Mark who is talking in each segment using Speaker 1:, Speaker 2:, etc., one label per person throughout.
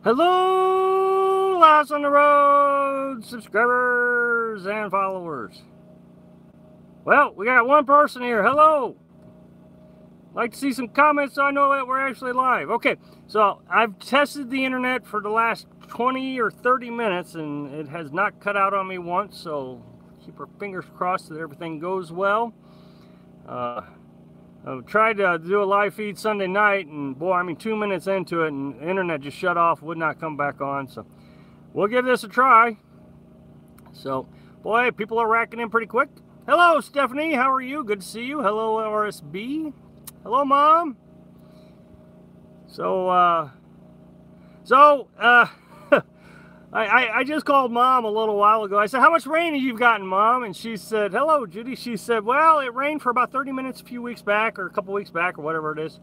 Speaker 1: Hello, Last on the Road subscribers and followers. Well, we got one person here. Hello. Like to see some comments so I know that we're actually live. Okay, so I've tested the internet for the last 20 or 30 minutes and it has not cut out on me once, so keep our fingers crossed that everything goes well. I tried to do a live feed Sunday night, and boy, I mean 2 minutes into it and the internet just shut off, would not come back on, so we'll give this a try. So, boy, people are racking in pretty quick. Hello, Stephanie, how are you? Good to see you. Hello, RSB. Hello, Mom. I just called Mom a little while ago. I said, how much rain have you gotten, Mom? And she said, hello, Judy. She said, well, it rained for about 30 minutes a few weeks back, or a couple weeks back, or whatever it is.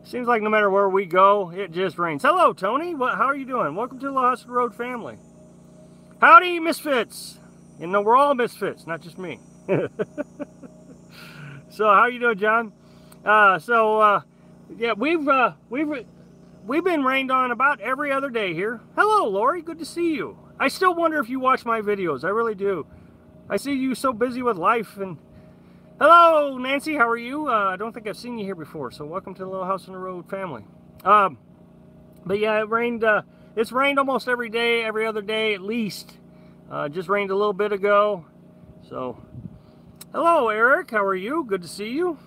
Speaker 1: Seems like no matter where we go, it just rains. Hello, Tony. How are you doing? Welcome to the Lost Road family. Howdy, misfits. You know, we're all misfits, not just me. So, how are you doing, John? Yeah, we've been rained on about every other day here. Hello, Lori. Good to see you. I still wonder if you watch my videos. I really do. I see you so busy with life. And hello, Nancy. How are you? I don't think I've seen you here before. So welcome to the Little House on the Road family. But yeah, it rained. It's rained almost every day, every other day at least. Just rained a little bit ago. So hello, Eric. How are you? Good to see you.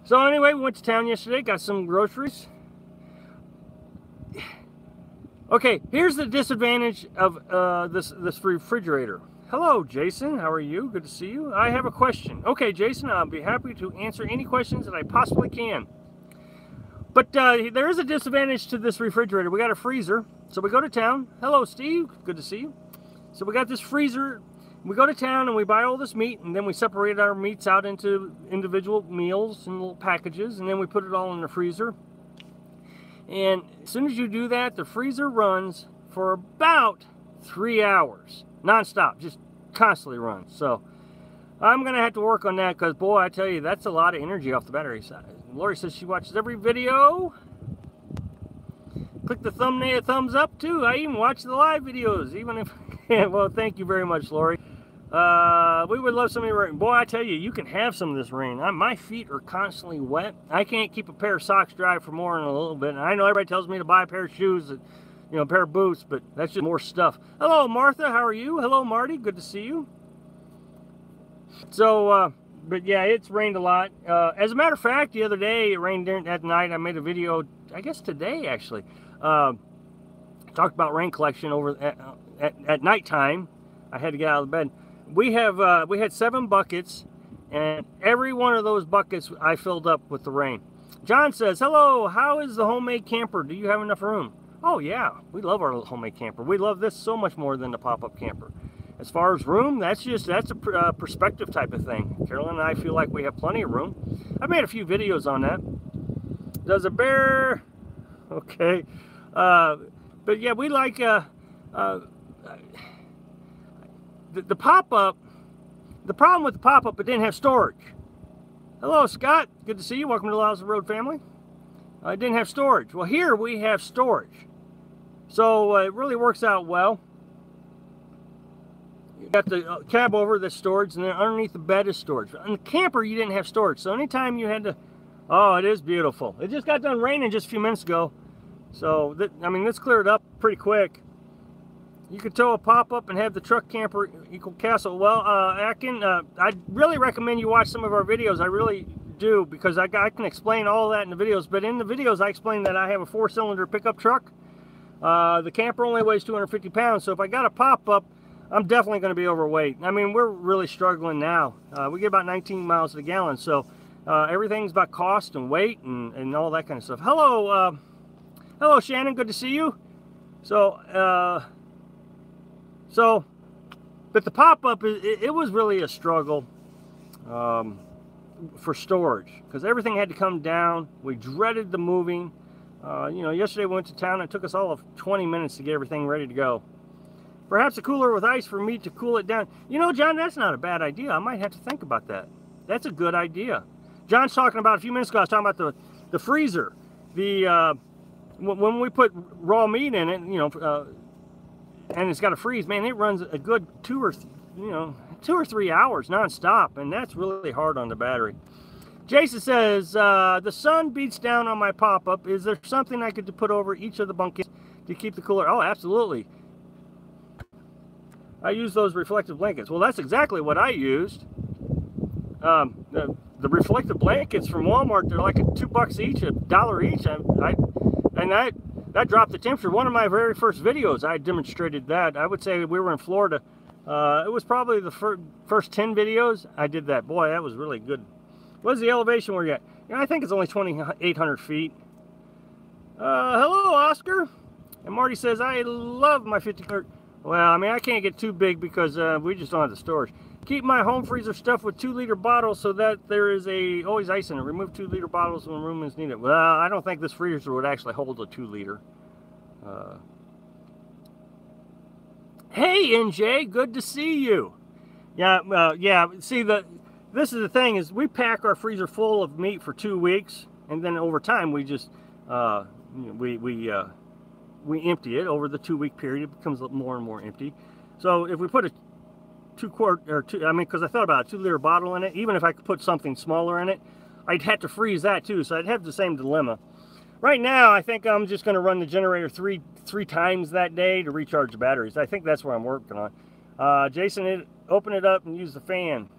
Speaker 1: So anyway, we went to town yesterday, got some groceries. Okay, here's the disadvantage of this refrigerator. Hello, Jason. How are you? Good to see you. I have a question. Okay, Jason, I'll be happy to answer any questions that I possibly can. But there is a disadvantage to this refrigerator. We got a freezer, so we go to town. Hello, Steve. Good to see you. So we got this freezer. We go to town and we buy all this meat, and then we separate our meats out into individual meals and little packages, and then we put it all in the freezer. And as soon as you do that, the freezer runs for about 3 hours, non-stop, just constantly runs. So I'm gonna have to work on that, because boy, I tell you, that's a lot of energy off the battery side. Lori says she watches every video. Click the thumbnail, thumbs up too. I even watch the live videos, even if well, thank you very much, Lori. We would love some of your rain. Boy, I tell you, you can have some of this rain. My feet are constantly wet. I can't keep a pair of socks dry for more than a little bit. And I know everybody tells me to buy a pair of shoes, you know, a pair of boots, but that's just more stuff. Hello, Martha. How are you? Hello, Marty. Good to see you. So, but yeah, it's rained a lot. As a matter of fact, the other day, it rained at night. I made a video, I guess today, actually. Talked about rain collection over at nighttime. I had to get out of bed. We had 7 buckets, and every one of those buckets I filled up with the rain. John says, hello, how is the homemade camper? Do you have enough room? Oh yeah, we love our homemade camper. We love this so much more than the pop-up camper. As far as room, that's a perspective type of thing. Carolyn and I feel like we have plenty of room. I've made a few videos on that. Does a bear? Okay. But yeah, we like the pop-up. The problem with the pop-up, it didn't have storage. Hello, Scott. Good to see you. Welcome to the Lost Road family. It didn't have storage. Well, here we have storage. So it really works out well. You got the cab over, the storage, and then underneath the bed is storage. In the camper, you didn't have storage. So anytime you had to... Oh, it is beautiful. It just got done raining just a few minutes ago. So, I mean, this cleared up pretty quick. You could tow a pop-up and have the truck camper equal castle. Well, Akin, I'd really recommend you watch some of our videos. I really do, because I can explain all of that in the videos. But in the videos, I explain that I have a 4-cylinder pickup truck. The camper only weighs 250 pounds. So if I got a pop-up, I'm definitely going to be overweight. I mean, we're really struggling now. We get about 19 miles to the gallon. So everything's about cost and weight and all that kind of stuff. Hello, hello, Shannon. Good to see you. But the pop-up, it was really a struggle for storage, because everything had to come down. We dreaded the moving. You know, yesterday we went to town and it took us all of 20 minutes to get everything ready to go. Perhaps a cooler with ice for meat to cool it down. You know, John, that's not a bad idea. I might have to think about that. That's a good idea. John's talking about, a few minutes ago, I was talking about the freezer. When we put raw meat in it, you know, and it's got to freeze, man, it runs a good 2 or 3 hours nonstop, and that's really hard on the battery. Jason says, the sun beats down on my pop-up. Is there something I could put over each of the bunkets to keep the cooler? Oh, absolutely. I use those reflective blankets. Well, that's exactly what I used. The reflective blankets from Walmart, they're like $2 each, $1 each. And that dropped the temperature. One of my very first videos, I demonstrated that. I would say we were in Florida. It was probably the first 10 videos I did that. Boy, that was really good. What's the elevation we're at? You know, I think it's only 2,800 feet. Hello, Oscar. And Marty says, I love my 50-quart. Well, I mean, I can't get too big because we just don't have the storage. Keep my home freezer stuffed with 2-liter bottles so that there is always ice in it. Remove 2-liter bottles when room is needed. Well, I don't think this freezer would actually hold a 2-liter. Hey, NJ, good to see you. Yeah, yeah. See, this is the thing, is we pack our freezer full of meat for 2 weeks, and then over time we just we empty it. Over the 2-week period, it becomes more and more empty. So if we put a 2-quart, or I mean, because I thought about a 2-liter bottle in it, even if I could put something smaller in it, I'd have to freeze that too. So I'd have the same dilemma. Right now, I think I'm just going to run the generator three times that day to recharge the batteries. I think that's what I'm working on. Jason, open it up and use the fan.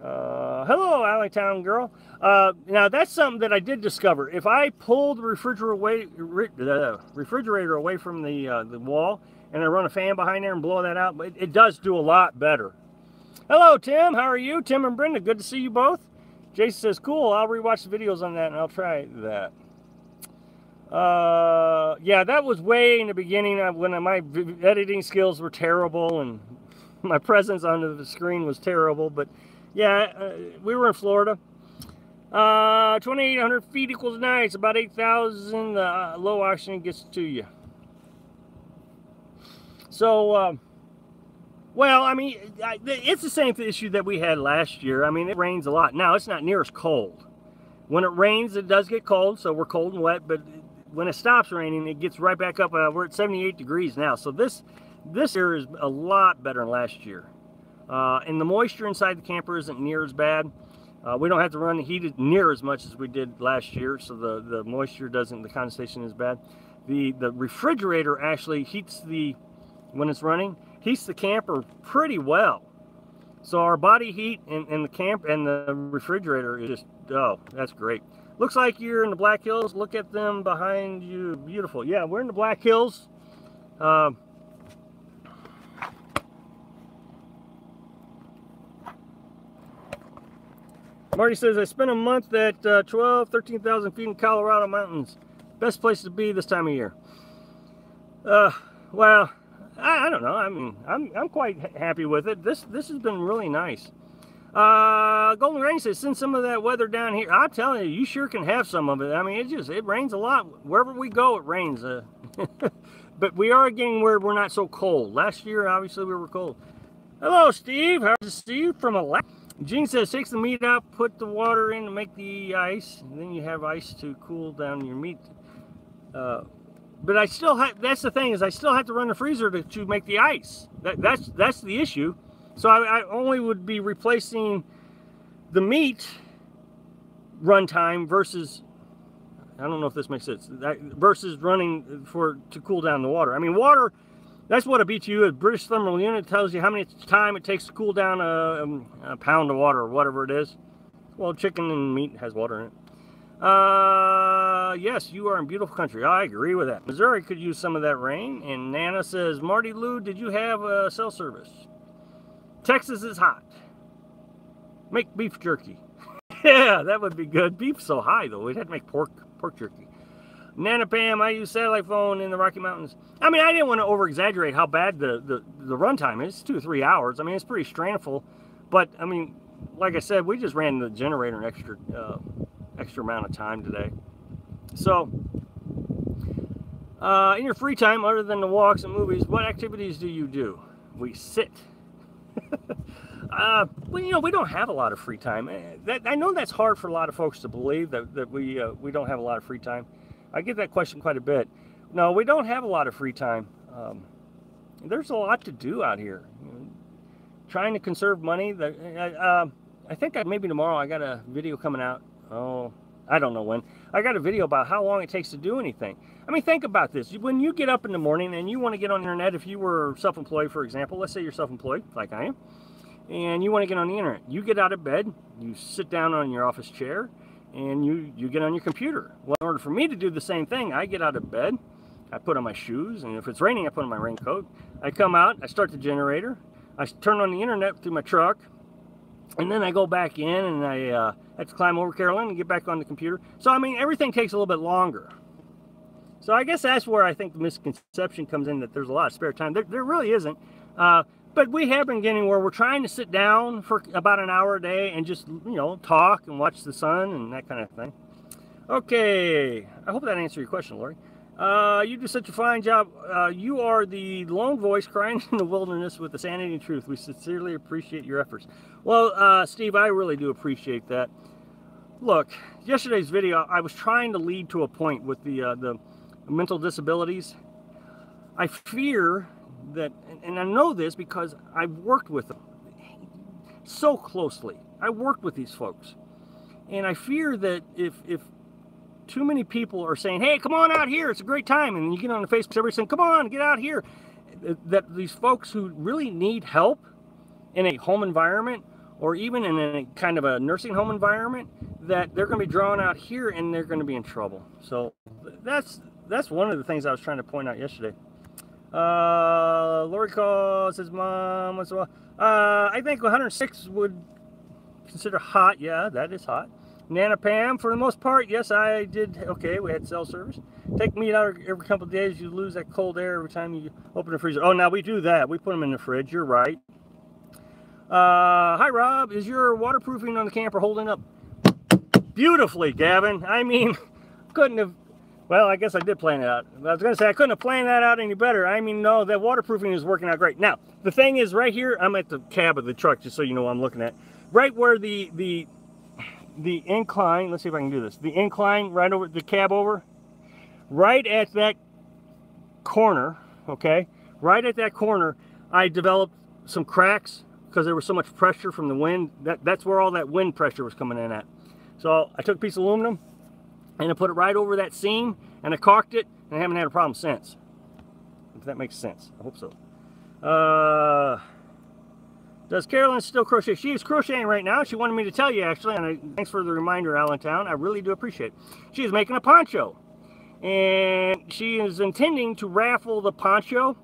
Speaker 1: Hello, Alleytown girl. Now that's something that I did discover. If I pull the refrigerator away from the wall and I run a fan behind there and blow that out, it does do a lot better. Hello, Tim. How are you? Tim and Brenda, good to see you both. Jason says, cool. I'll rewatch the videos on that and I'll try that. Yeah, that was way in the beginning when my editing skills were terrible and my presence on the screen was terrible, but yeah, we were in Florida. 2,800 feet equals nice. About 8,000. Low oxygen gets to you. So, well, I mean, it's the same issue that we had last year. I mean, it rains a lot. Now, it's not near as cold. When it rains, it does get cold, so we're cold and wet. But when it stops raining, it gets right back up. We're at 78 degrees now. So this year is a lot better than last year. And the moisture inside the camper isn't near as bad. We don't have to run the heated near as much as we did last year, so the moisture doesn't, the condensation is bad. The refrigerator actually heats when it's running, heats the camper pretty well. So our body heat and the camp and the refrigerator is just, oh, that's great. Looks like you're in the Black Hills. Look at them behind you. Beautiful. Yeah, we're in the Black Hills. Marty says, I spent a month at 13,000 feet in Colorado mountains. Best place to be this time of year. Well, I don't know. I mean, I'm quite happy with it. This has been really nice. Golden Rain says, send some of that weather down here. I'm telling you, you sure can have some of it. I mean, it rains a lot. Wherever we go, it rains. But we are getting where we're not so cold. Last year, obviously, we were cold. Hello, Steve. How's it, Steve from Alaska? Gene says, takes the meat out, put the water in to make the ice, and then you have ice to cool down your meat. But I still have, that's the thing, is I still have to run the freezer to make the ice. That's the issue. So I only would be replacing the meat runtime versus, I don't know if this makes sense, versus running to cool down the water. I mean, water, that's what a BTU, a British Thermal Unit, tells you how many time it takes to cool down a pound of water or whatever it is. Well, chicken and meat has water in it. Yes, you are in beautiful country. I agree with that. Missouri could use some of that rain. And Nana says, Marty Lou, did you have a cell service? Texas is hot. Make beef jerky. Yeah, that would be good. Beef's so high, though. We'd have to make pork jerky. Nana Pam, I use satellite phone in the Rocky Mountains. I mean, I didn't want to over-exaggerate how bad the runtime is. It's 2 or 3 hours. I mean, it's pretty strainful. But, I mean, like I said, we just ran the generator an extra amount of time today. So, in your free time, other than the walks and movies, what activities do you do? We sit. Well, you know, we don't have a lot of free time. I know that's hard for a lot of folks to believe that we don't have a lot of free time. I get that question quite a bit. No, we don't have a lot of free time. There's a lot to do out here. You know, trying to conserve money. I think maybe tomorrow I got a video coming out. Oh, I don't know when. I got a video about how long it takes to do anything. I mean, think about this. When you get up in the morning and you want to get on the internet, if you were self-employed, for example, let's say you're self-employed, like I am, and you want to get on the internet, you get out of bed, you sit down on your office chair, and you get on your computer. Well, in order for me to do the same thing, I get out of bed, I put on my shoes, and if it's raining, I put on my raincoat. I come out, I start the generator, I turn on the internet through my truck, and then I go back in and I have to climb over Carolyn and get back on the computer. So, I mean, everything takes a little bit longer. So I guess that's where I think the misconception comes in, that there's a lot of spare time. There really isn't. But we have been getting where we're trying to sit down for about an hour a day and just, you know, talk and watch the sun and that kind of thing. Okay, I hope that answered your question, Lori. You do such a fine job. You are the lone voice crying in the wilderness with the sanity and truth. We sincerely appreciate your efforts. Well, Steve, I really do appreciate that. Look, yesterday's video, I was trying to lead to a point with the mental disabilities. I fear that, and I know this because I've worked with them so closely. I worked with these folks. And I fear that if too many people are saying, hey, come on out here, it's a great time, and you get on the Facebook, everybody's saying, come on, get out here, that these folks who really need help in a home environment, or even in a kind of a nursing home environment, that they're going to be drawn out here and they're going to be in trouble. So that's one of the things I was trying to point out yesterday. Lori calls, says, Mom, what's the I think 106 would consider hot. Yeah, that is hot. Nana Pam, for the most part, yes, I did. Okay, we had cell service. Take meat out every couple of days. You lose that cold air every time you open the freezer. Oh, now we do that. We put them in the fridge. You're right. Hi, Rob. Is your waterproofing on the camper holding up beautifully, Gavin? I mean, couldn't have. Well, I guess I did plan it out. I was going to say I couldn't have planned that out any better. I mean, no, that waterproofing is working out great. Now, the thing is, right here, I'm at the cab of the truck, just so you know what I'm looking at. Right where the incline, let's see if I can do this. The incline, right over the cab over, right at that corner, okay? Right at that corner, I developed some cracks because there was so much pressure from the wind. That's where all that wind pressure was coming in at. So I took a piece of aluminum and I put it right over that seam and I caulked it, and I haven't had a problem since. If that makes sense. I hope so. Does Carolyn still crochet? She is crocheting right now. She wanted me to tell you, actually, and thanks for the reminder, Allentown. I really do appreciate it. She is making a poncho, and she is intending to raffle the poncho.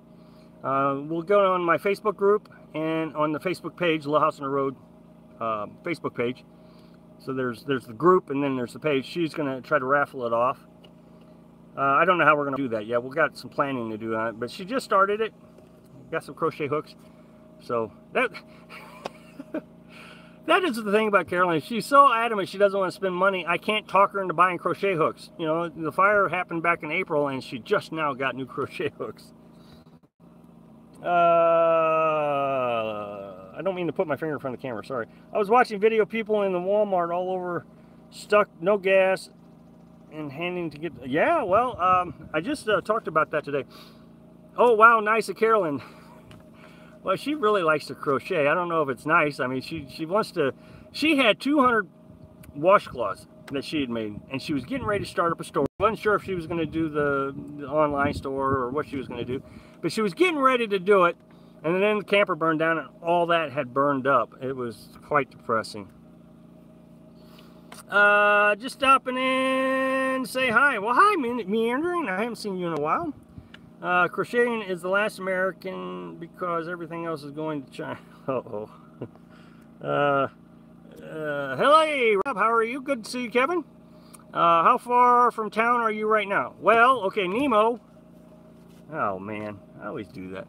Speaker 1: We'll go on my Facebook group and on the Facebook page, Little House on the Road Facebook page. So there's the group, and then there's the page. She's going to try to raffle it off. I don't know how we're going to do that yet. We've got some planning to do on it, but she just started it. Got some crochet hooks. So that is the thing about Carolyn. She's so adamant she doesn't want to spend money. I can't talk her into buying crochet hooks. You know, the fire happened back in April, and she just now got new crochet hooks. I don't mean to put my finger in front of the camera, sorry. I was watching video people in the Walmart all over, stuck, no gas, and handing to get... Yeah, well, I just talked about that today. Oh, wow, nice of Carolyn. Well, she really likes to crochet. I don't know if it's nice. I mean, she wants to... She had 200 washcloths that she had made, and she was getting ready to start up a store. Wasn't sure if she was going to do the online store or what she was going to do, but she was getting ready to do it. And then the camper burned down and all that had burned up. It was quite depressing. Just stopping in to say hi. Well, hi, Meandering. I haven't seen you in a while. Crocheting is the last American because everything else is going to China. Uh-oh. Hello, Rob. How are you? Good to see you, Kevin. How far from town are you right now? Well, okay, Nemo. Oh, man. I always do that.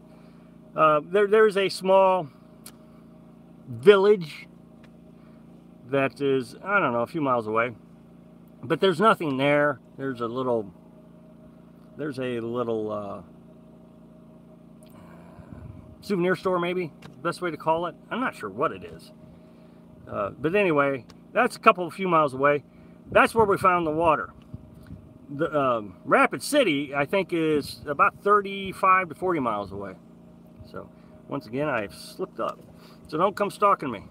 Speaker 1: There's a small village that is, I don't know, a few miles away. But there's nothing there. There's a little souvenir store, maybe, best way to call it. I'm not sure what it is. But anyway, that's a few miles away. That's where we found the water. The Rapid City, I think, is about 35 to 40 miles away. So, once again, I've slipped up. So don't come stalking me.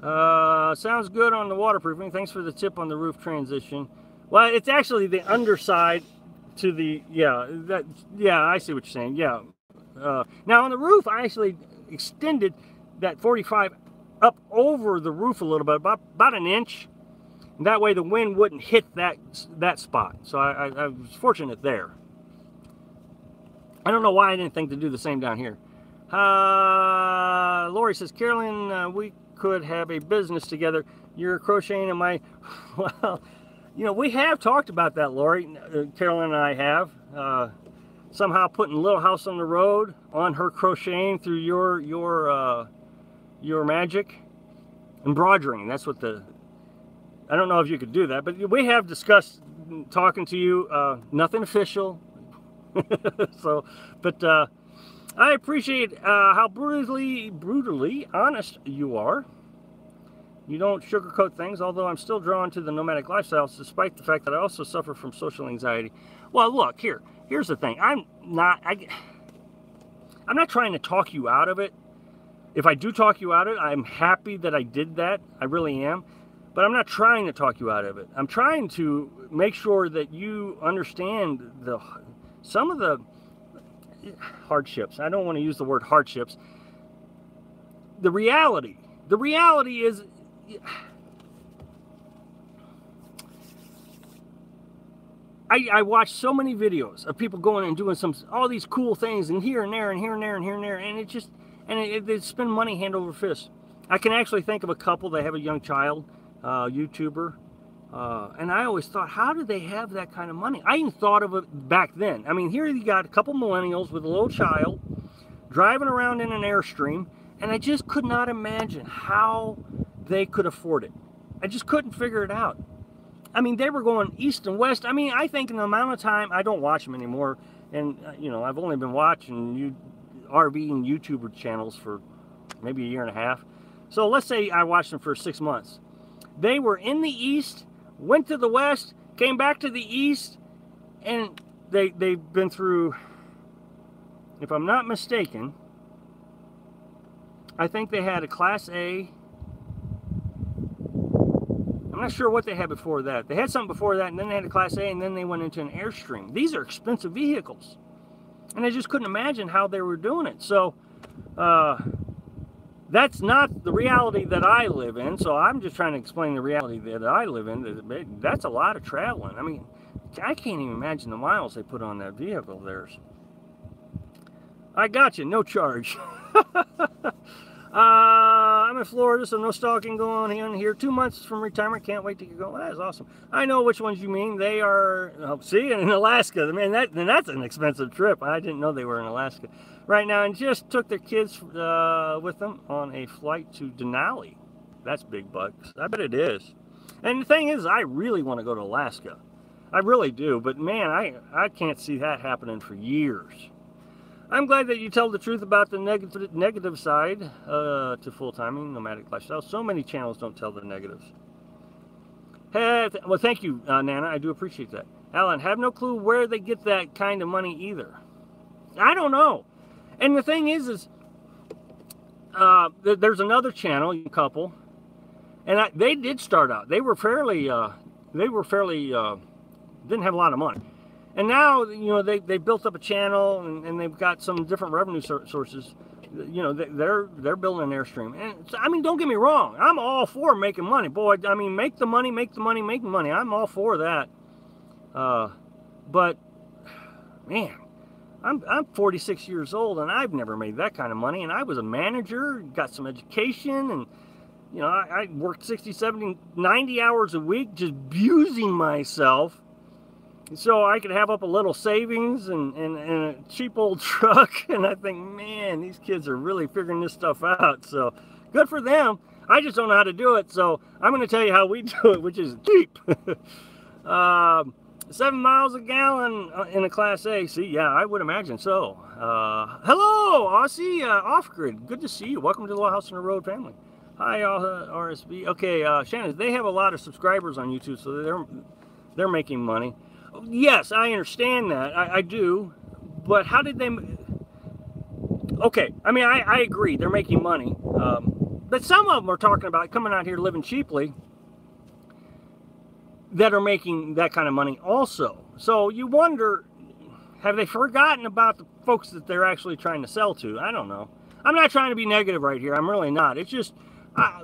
Speaker 1: Sounds good on the waterproofing. Thanks for the tip on the roof transition. Well, it's actually the underside to the, yeah, I see what you're saying, yeah. Now on the roof, I actually extended that 45 up over the roof a little bit, about an inch. And that way the wind wouldn't hit that spot. So I was fortunate there. I don't know why I didn't think to do the same down here. Lori says, Carolyn, we could have a business together. You're crocheting and my, well, you know, we have talked about that, Lori. Carolyn and I have. Somehow putting Little House on the Road on her crocheting through your magic. Embroidering, that's what the, I don't know if you could do that, but we have discussed talking to you, nothing official. So, but I appreciate how brutally honest you are. You don't sugarcoat things, although I'm still drawn to the nomadic lifestyle, despite the fact that I also suffer from social anxiety. Well, look, here's the thing. I'm not trying to talk you out of it. If I do talk you out of it, I'm happy that I did that. I really am. But I'm not trying to talk you out of it. I'm trying to make sure that you understand some of the hardships. I don't want to use the word hardships. The reality is, I watch so many videos of people going and doing all these cool things and here and there and here and there and here and there, and they spend money hand over fist. I can actually think of a couple that have a young child, YouTuber, and I always thought, how do they have that kind of money? I even thought of it back then. I mean, here you got a couple millennials with a little child driving around in an Airstream, and I just could not imagine how they could afford it. I just couldn't figure it out. I mean, they were going east and west. I mean, I think in the amount of time, I don't watch them anymore, and you know, I've only been watching RV and YouTuber channels for maybe a year and a half. So let's say I watched them for 6 months. They were in the east, went to the west, came back to the east, and they've been through, if I'm not mistaken, I think they had a Class A. I'm not sure what they had before that. They had something before that, and then they had a Class A, and then they went into an Airstream. These are expensive vehicles. And I just couldn't imagine how they were doing it. So, that's not the reality that I live in. So I'm just trying to explain the reality that I live in. That's a lot of traveling. I mean, I can't even imagine the miles they put on that vehicle of theirs. I got you, no charge. I'm in Florida, so no stalking going on here. 2 months from retirement, can't wait to get going. That is awesome. I know which ones you mean. They are, see, in Alaska. Man, that's an expensive trip. I didn't know they were in Alaska right now, and just took their kids with them on a flight to Denali. That's big bucks. I bet it is. And the thing is, I really want to go to Alaska. I really do, but man, I can't see that happening for years. I'm glad that you tell the truth about the negative side to full-timing, nomadic lifestyle. So many channels don't tell the negatives. Hey, well, thank you, Nana. I do appreciate that. Alan, have no clue where they get that kind of money either. I don't know. And the thing is there's another channel, couple, and they did start out. They were fairly, didn't have a lot of money. And now, you know, they built up a channel, and they've got some different revenue sources. You know, they're building an Airstream. And I mean, don't get me wrong, I'm all for making money, boy. I mean, make the money, make the money, make the money. I'm all for that. But man, I'm 46 years old, and I've never made that kind of money. And I was a manager, got some education, and you know, I worked 60, 70, 90 hours a week just abusing myself so I could have up a little savings and a cheap old truck. And I think, man, these kids are really figuring this stuff out. So good for them. I just don't know how to do it. So I'm going to tell you how we do it, which is cheap. 7 miles a gallon in a Class A. See, yeah, I would imagine so. Hello, Aussie, Off-Grid. Good to see you. Welcome to the House on the Road family. Hi, RSB. Okay, Shannon, they have a lot of subscribers on YouTube, so they're making money. Yes, I understand that. I do. But how did they... Okay, I mean, I agree. They're making money. But some of them are talking about coming out here living cheaply that are making that kind of money also. So you wonder, have they forgotten about the folks that they're actually trying to sell to? I don't know. I'm not trying to be negative right here. I'm really not. It's just,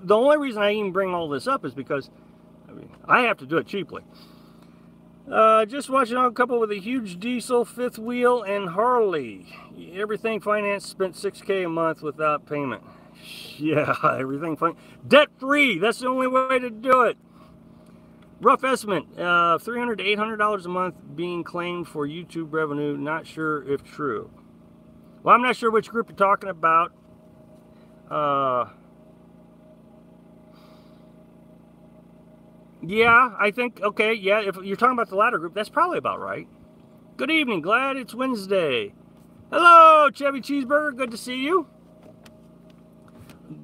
Speaker 1: the only reason I even bring all this up is because I have to do it cheaply. Just watching a couple with a huge diesel, fifth wheel, and Harley. Everything financed, spent $6K a month without payment. Yeah, everything debt-free. That's the only way to do it. Rough estimate, $300 to $800 a month being claimed for YouTube revenue. Not sure if true. Well, I'm not sure which group you're talking about. Yeah, I think, okay, yeah, if you're talking about the latter group, that's probably about right. Good evening, glad it's Wednesday. Hello, Chevy Cheeseburger, good to see you.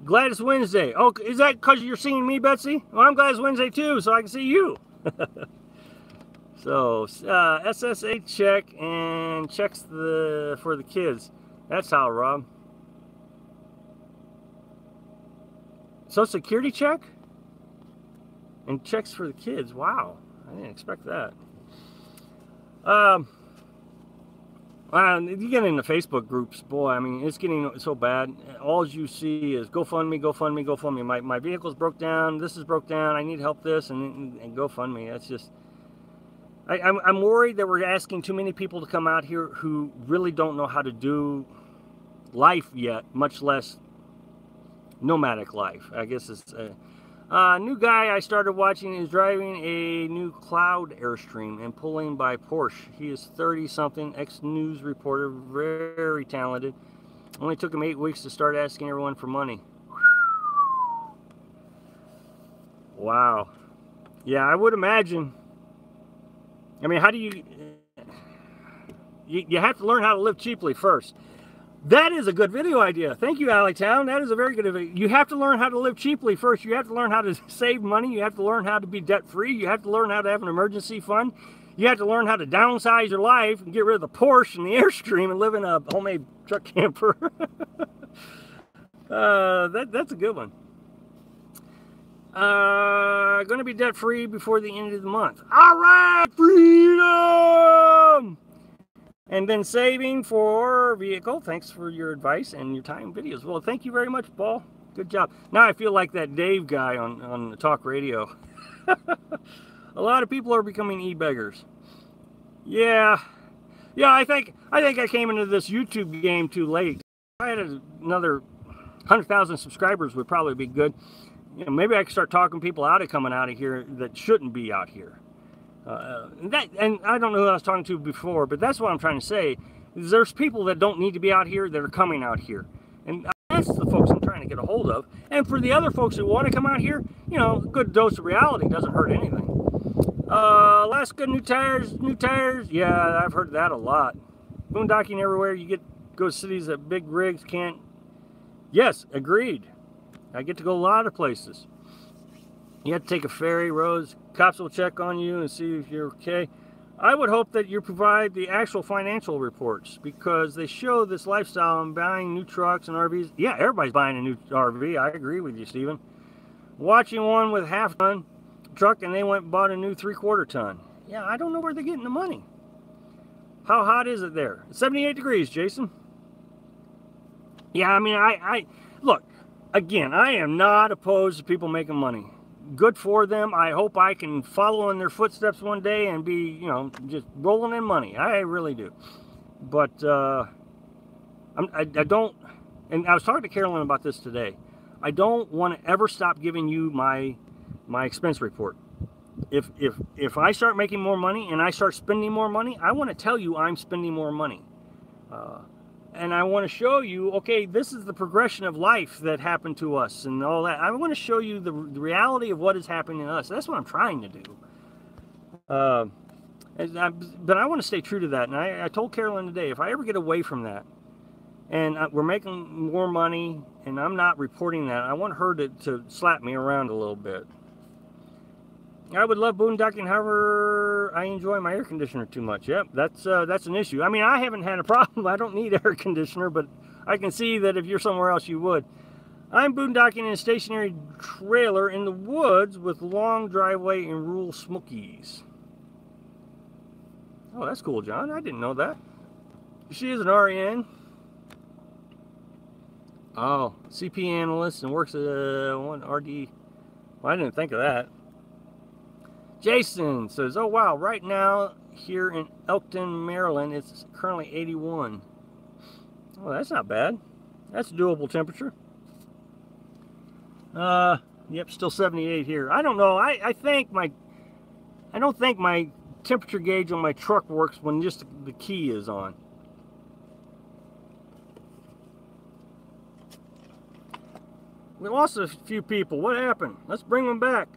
Speaker 1: Glad it's Wednesday. Oh, is that because you're seeing me, Betsy? Well, I'm glad it's Wednesday too, so I can see you. So, SSA check and checks for the kids. That's how, Rob. Social Security check? And checks for the kids. Wow, I didn't expect that. You get into Facebook groups, boy, I mean, it's getting so bad. All you see is GoFundMe, GoFundMe, GoFundMe. My vehicle's broke down. This is broke down. I need help this, and GoFundMe. That's just... I'm worried that we're asking too many people to come out here who really don't know how to do life yet, much less nomadic life. I guess it's... new guy I started watching is driving a new Cloud Airstream and pulling by Porsche. He is 30-something, ex-news reporter, very talented. Only took him 8 weeks to start asking everyone for money. Wow. Yeah, I would imagine. I mean, how do you have to learn how to live cheaply first. That is a good video idea. Thank you, Alleytown. That is a very good video. You have to learn how to live cheaply first. You have to learn how to save money. You have to learn how to be debt-free. You have to learn how to have an emergency fund. You have to learn how to downsize your life and get rid of the Porsche and the Airstream and live in a homemade truck camper. That's a good one. Going to be debt-free before the end of the month. All right, freedom! And then saving for vehicle. Thanks for your advice and your time videos. Well, thank you very much, Paul. Good job. Now I feel like that Dave guy on the talk radio. A lot of people are becoming e-beggars. Yeah. Yeah, I think I came into this YouTube game too late. If I had another 100,000 subscribers would probably be good. You know, maybe I could start talking people out of coming out of here that shouldn't be out here. And I don't know who I was talking to before, but that's what I'm trying to say. Is there's people that don't need to be out here that are coming out here. And that's the folks I'm trying to get a hold of. And for the other folks that want to come out here, you know, a good dose of reality doesn't hurt anything. Alaska, new tires. Yeah, I've heard that a lot. Boondocking everywhere. You go to cities that big rigs can't. Yes, agreed. I get to go a lot of places. You have to take a ferry, roads. Cops will check on you and see if you're okay. I would hope that you provide the actual financial reports because they show this lifestyle and buying new trucks and RVs. Yeah, everybody's buying a new RV. I agree with you, Stephen. Watching one with half-ton truck and they went and bought a new 3/4 ton. Yeah, I don't know where they're getting the money. How hot is it there? 78 degrees, Jason. Yeah, I mean, I look, again, I am not opposed to people making money. Good for them. I hope I can follow in their footsteps one day and be, you know, just rolling in money. I really do. But I don't, and I was talking to Carolyn about this today. I don't want to ever stop giving you my expense report. If I start making more money and I start spending more money, I want to tell you I'm spending more money. And I want to show you, okay, this is the progression of life that happened to us and all that. I want to show you the reality of what is happening to us. That's what I'm trying to do. But I want to stay true to that. And I told Carolyn today, if I ever get away from that, and we're making more money, and I'm not reporting that, I want her to slap me around a little bit. I would love boondocking, however, I enjoy my air conditioner too much. Yep, that's an issue. I mean, I haven't had a problem. I don't need air conditioner, but I can see that if you're somewhere else, you would. I'm boondocking in a stationary trailer in the woods with long driveway in rural Smokies. Oh, that's cool, John. I didn't know that. She is an RN. Oh, CP analyst and works at one RD. Well, I didn't think of that. Jason says, oh wow, right now here in Elkton, Maryland, it's currently 81. Oh, that's not bad. That's a doable temperature. Yep, still 78 here. I don't know. I don't think my temperature gauge on my truck works when just the key is on. We lost a few people. What happened? Let's bring them back.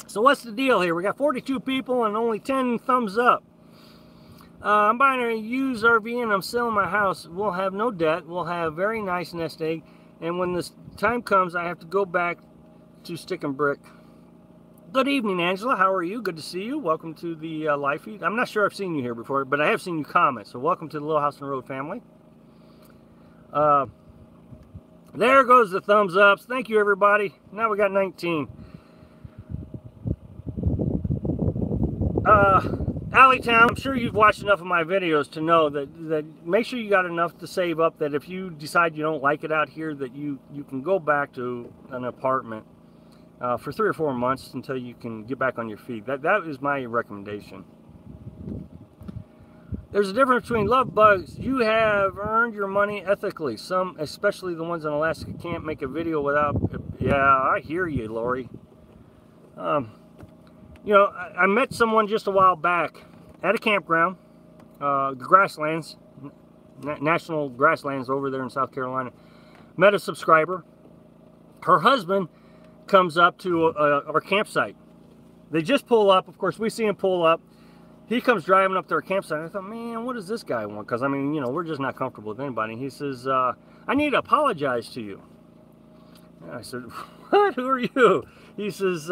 Speaker 1: So what's the deal here? We got 42 people and only 10 thumbs up. I'm buying a used RV and I'm selling my house. We'll have no debt. We'll have very nice nest egg. And when this time comes, I have to go back to stick and brick. Good evening, Angela. How are you? Good to see you. Welcome to the live feed. I'm not sure I've seen you here before, but I have seen you comment. So welcome to the Little House on the Road family. There goes the thumbs ups. Thank you, everybody. Now we got 19. Alleytown, I'm sure you've watched enough of my videos to know that make sure you got enough to save up that if you decide you don't like it out here, that you can go back to an apartment for 3 or 4 months until you can get back on your feet. That is my recommendation. There's a difference between love bugs. You have earned your money ethically. Some, especially the ones in Alaska, can't make a video without... Yeah, I hear you, Lori. You know, I met someone just a while back at a campground, the grasslands, national grasslands over there in South Carolina. Met a subscriber. Her husband comes up to our campsite. They just pull up. Of course, we see him pull up. He comes driving up to our campsite. I thought, man, what does this guy want? Because, I mean, you know, we're just not comfortable with anybody. He says, I need to apologize to you. And I said, what? Who are you? He says,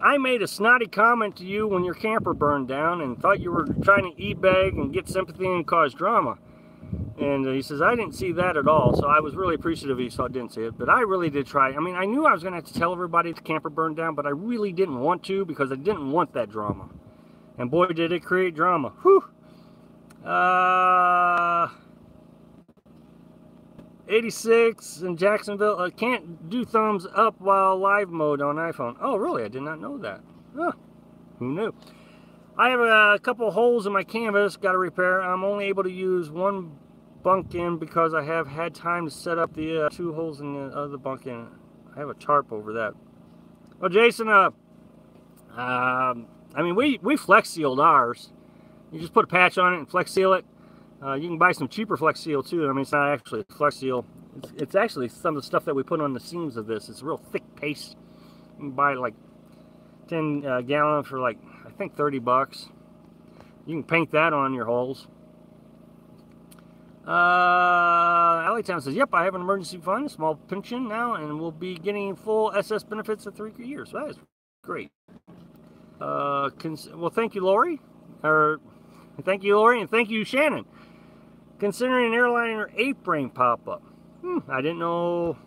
Speaker 1: I made a snotty comment to you when your camper burned down and thought you were trying to e-bag and get sympathy and cause drama. And he says, I didn't see that at all. So I was really appreciative he didn't see it. But I really did try. I mean, I knew I was going to have to tell everybody the camper burned down, but I really didn't want to because I didn't want that drama. And boy, did it create drama. Whew. 86 in Jacksonville. Can't do thumbs up while live mode on iPhone. Oh, really? I did not know that. Huh. Who knew? I have a couple holes in my canvas. Got to repair. I'm only able to use one bunk in because I have had time to set up the 2 holes in the other bunk in. I have a tarp over that. Well, Jason, I mean, we flex sealed ours. You just put a patch on it and flex seal it. You can buy some cheaper Flex Seal too. I mean, it's not actually a Flex Seal. It's actually some of the stuff that we put on the seams of this. It's a real thick paste. You can buy like 10 gallon for like, I think 30 bucks. You can paint that on your holes. Alleytown says, yep, I have an emergency fund, a small pension now, and we'll be getting full SS benefits of 3 years. So that is great. Well, thank you, Lori. Thank you, Lori, and thank you, Shannon. Considering an airliner A-frame pop-up. I didn't know.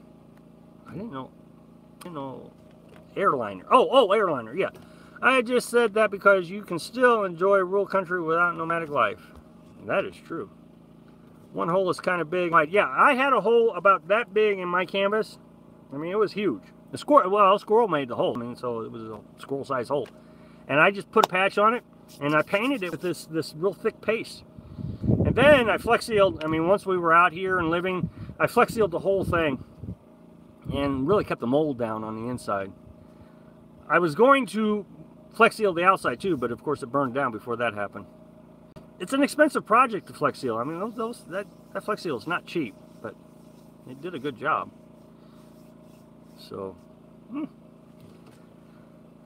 Speaker 1: Airliner. Oh, airliner, yeah. I just said that because you can still enjoy rural country without nomadic life. That is true. One hole is kind of big. Yeah, I had a hole about that big in my canvas. I mean, it was huge. The squirrel made the hole. I mean, so it was a squirrel-sized hole. And I just put a patch on it, and I painted it with this real thick paste. And then I flex sealed. I mean, once we were out here and living, I flex sealed the whole thing and really kept the mold down on the inside. I was going to flex seal the outside too, but of course it burned down before that happened. It's an expensive project to flex seal. I mean, that flex seal is not cheap, but it did a good job. So,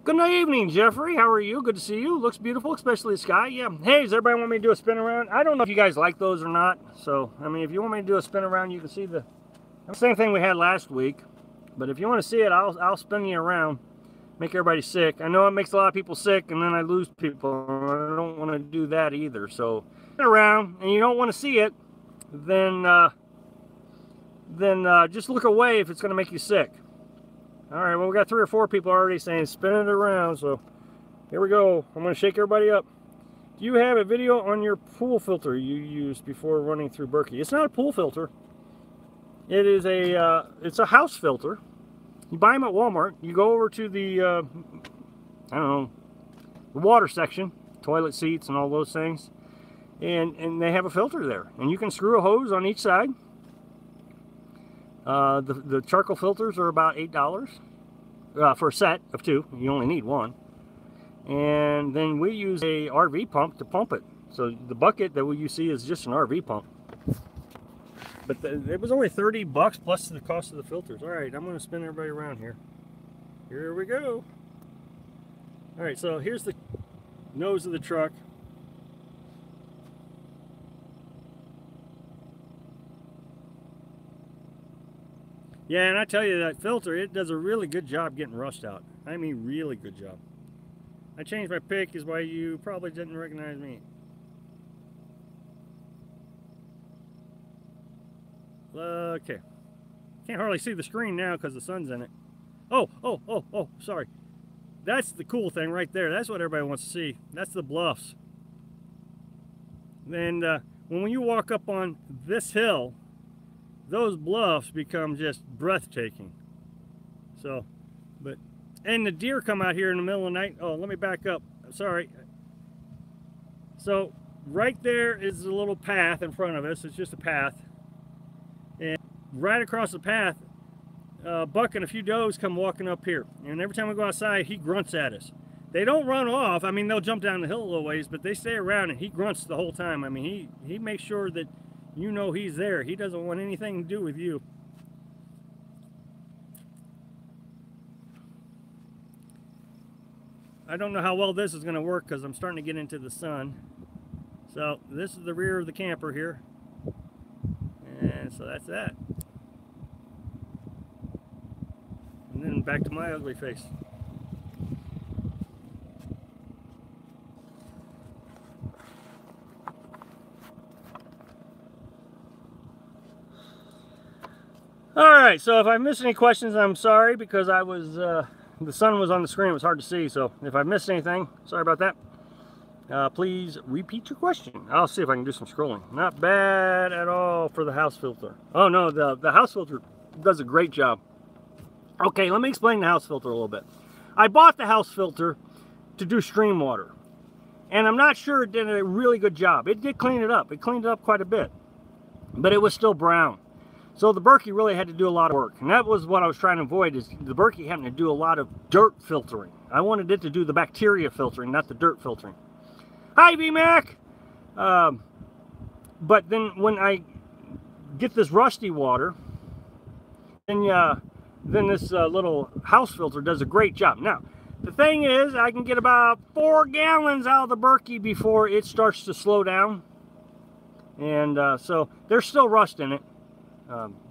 Speaker 1: Good night, evening, Jeffrey. How are you? Good to see you. Looks beautiful, especially the sky. Yeah. Hey, does everybody want me to do a spin around? I don't know if you guys like those or not. So, I mean, if you want me to do a spin around, you can see the same thing we had last week. But if you want to see it, I'll spin you around. Make everybody sick. I know it makes a lot of people sick, and then I lose people. I don't want to do that either. So, spin around, and you don't want to see it, then just look away if it's going to make you sick. All right, well, we got 3 or 4 people already saying spin it around, so here we go. I'm going to shake everybody up. Do you have a video on your pool filter you used before running through Berkey? It's not a pool filter. It is it's a house filter. You buy them at Walmart. You go over to the, I don't know, the water section, toilet seats and all those things, and they have a filter there. And you can screw a hose on each side. The charcoal filters are about $8 for a set of 2. You only need 1. And then we use a RV pump to pump it. So the bucket that you see is just an RV pump. But it was only $30 plus the cost of the filters. All right, I'm going to spin everybody around here. Here we go. All right, so here's the nose of the truck. Yeah, and I tell you, that filter, it does a really good job getting rust out. I mean, really good job. I changed my pick is why you probably didn't recognize me. Okay. Can't hardly see the screen now because the sun's in it. Oh, sorry. That's the cool thing right there. That's what everybody wants to see. That's the bluffs. And when you walk up on this hill, those bluffs become just breathtaking. So, and the deer come out here in the middle of the night. Oh, let me back up. Sorry. So, right there is a little path in front of us. It's just a path. And right across the path, Buck and a few does come walking up here. And every time we go outside, he grunts at us. They don't run off. I mean, they'll jump down the hill a little ways, but they stay around and he grunts the whole time. I mean, he makes sure that you know he's there. He doesn't want anything to do with you. I don't know how well this is going to work because I'm starting to get into the sun. So this is the rear of the camper here. And so that's that. And then back to my ugly face. Alright, so if I missed any questions, I'm sorry because I was, the sun was on the screen, it was hard to see, so if I missed anything, sorry about that. Please repeat your question. I'll see if I can do some scrolling. Not bad at all for the house filter. Oh no, the house filter does a great job. Okay, let me explain the house filter a little bit. I bought the house filter to do stream water, and I'm not sure it did a really good job. It did clean it up. It cleaned it up quite a bit, but it was still brown. So the Berkey really had to do a lot of work, and that was what I was trying to avoid, is the Berkey having to do a lot of dirt filtering. I wanted it to do the bacteria filtering, not the dirt filtering. Hi, VMAC! But then when I get this rusty water, then this little house filter does a great job. Now, the thing is, I can get about 4 gallons out of the Berkey before it starts to slow down. And so there's still rust in it.